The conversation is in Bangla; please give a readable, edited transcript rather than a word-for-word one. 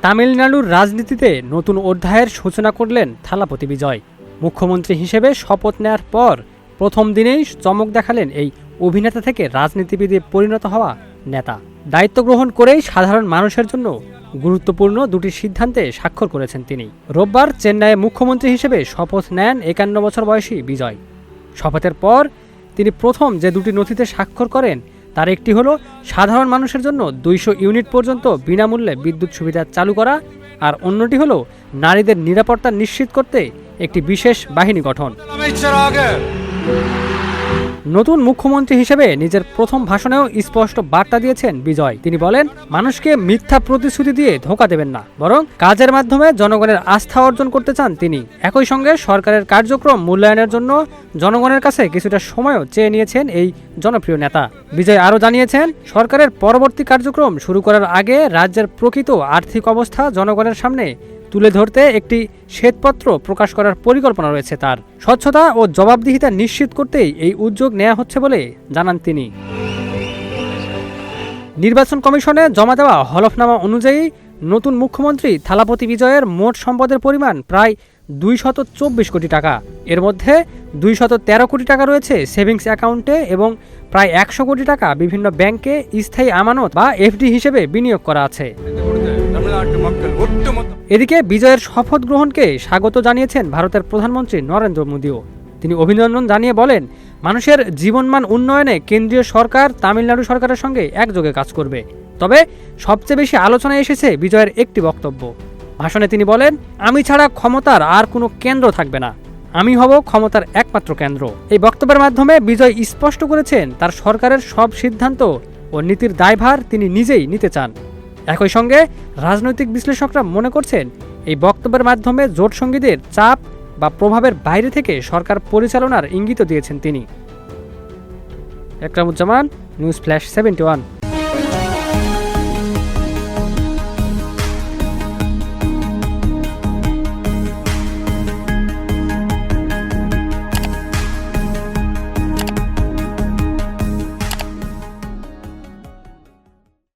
তামিলনাড়ুর রাজনীতিতে নতুন অধ্যায়ের সূচনা করলেন থালাপতি বিজয়। মুখ্যমন্ত্রী হিসেবে শপথ নেয়ার পর প্রথম দিনেই চমক দেখালেন এই অভিনেতা থেকে রাজনীতিবিদে পরিণত হওয়া নেতা। দায়িত্ব গ্রহণ করেই সাধারণ মানুষের জন্য গুরুত্বপূর্ণ দুটি সিদ্ধান্তে স্বাক্ষর করেছেন তিনি। রোববার চেন্নাইয়ে মুখ্যমন্ত্রী হিসেবে শপথ নেন ৫১ বছর বয়সী বিজয়। শপথের পর তিনি প্রথম যে দুটি নথিতে স্বাক্ষর করেন তার একটি হলো সাধারণ মানুষের জন্য ২০০ ইউনিট পর্যন্ত বিনামূল্যে বিদ্যুৎ সুবিধা চালু করা, আর অন্যটি হলো নারীদের নিরাপত্তা নিশ্চিত করতে একটি বিশেষ বাহিনী গঠন। নতুন মুখ্যমন্ত্রী হিসেবে নিজের প্রথম ভাষণেও স্পষ্ট বার্তা দিয়েছেন বিজয়। তিনি বলেন, মানুষকে মিথ্যা প্রতিশ্রুতি দিয়ে ধোঁকা দেবেন না, বরং কাজের মাধ্যমে জনগণের আস্থা অর্জন করতে চান তিনি। একই সঙ্গে সরকারের কার্যক্রম মূল্যায়নের জন্য জনগণের কাছে কিছুটা সময়ও চেয়ে নিয়েছেন এই জনপ্রিয় নেতা। বিজয় আরও জানিয়েছেন, সরকারের পরবর্তী কার্যক্রম শুরু করার আগে রাজ্যের প্রকৃত আর্থিক অবস্থা জনগণের সামনে তুলে ধরতে একটি শ্বেতপত্র প্রকাশ করার পরিকল্পনা রয়েছে তার। স্বচ্ছতা ও জবাবদিহিতা নিশ্চিত করতেই এই উদ্যোগ নেওয়া হচ্ছে বলে জানান তিনি। নির্বাচন কমিশনে জমা দেওয়া হলফনামা অনুযায়ী নতুন মুখ্যমন্ত্রী থালাপতি বিজয়ের মোট সম্পদের পরিমাণ প্রায় ২২৪ কোটি টাকা। এর মধ্যে ২১৩ কোটি টাকা রয়েছে সেভিংস অ্যাকাউন্টে এবং প্রায় ১০০ কোটি টাকা বিভিন্ন ব্যাংকে স্থায়ী আমানত বা এফডি হিসেবে বিনিয়োগ করা আছে। এদিকে বিজয়ের শপথ গ্রহণকে স্বাগত জানিয়েছেন ভারতের প্রধানমন্ত্রী নরেন্দ্র মোদীও। তিনি অভিনন্দন জানিয়ে বলেন, মানুষের জীবনমান উন্নয়নে কেন্দ্রীয় সরকার তামিলনাড়ু সরকারের সঙ্গে একযোগে কাজ করবে। তবে সবচেয়ে বেশি আলোচনায় এসেছে বিজয়ের একটি বক্তব্য। ভাষণে তিনি বলেন, আমি ছাড়া ক্ষমতার আর কোনো কেন্দ্র থাকবে না, আমি হব ক্ষমতার একমাত্র কেন্দ্র। এই বক্তব্যের মাধ্যমে বিজয় স্পষ্ট করেছেন তার সরকারের সব সিদ্ধান্ত ও নীতির দায়ভার তিনি নিজেই নিতে চান। একই সঙ্গে রাজনৈতিক বিশ্লেষকরা মনে করছেন, এই বক্তব্যের মাধ্যমে জোট সঙ্গীদের চাপ বা প্রভাবের বাইরে থেকে সরকার পরিচালনার ইঙ্গিত দিয়েছেন তিনি। Ekramuzzaman, news flash 71।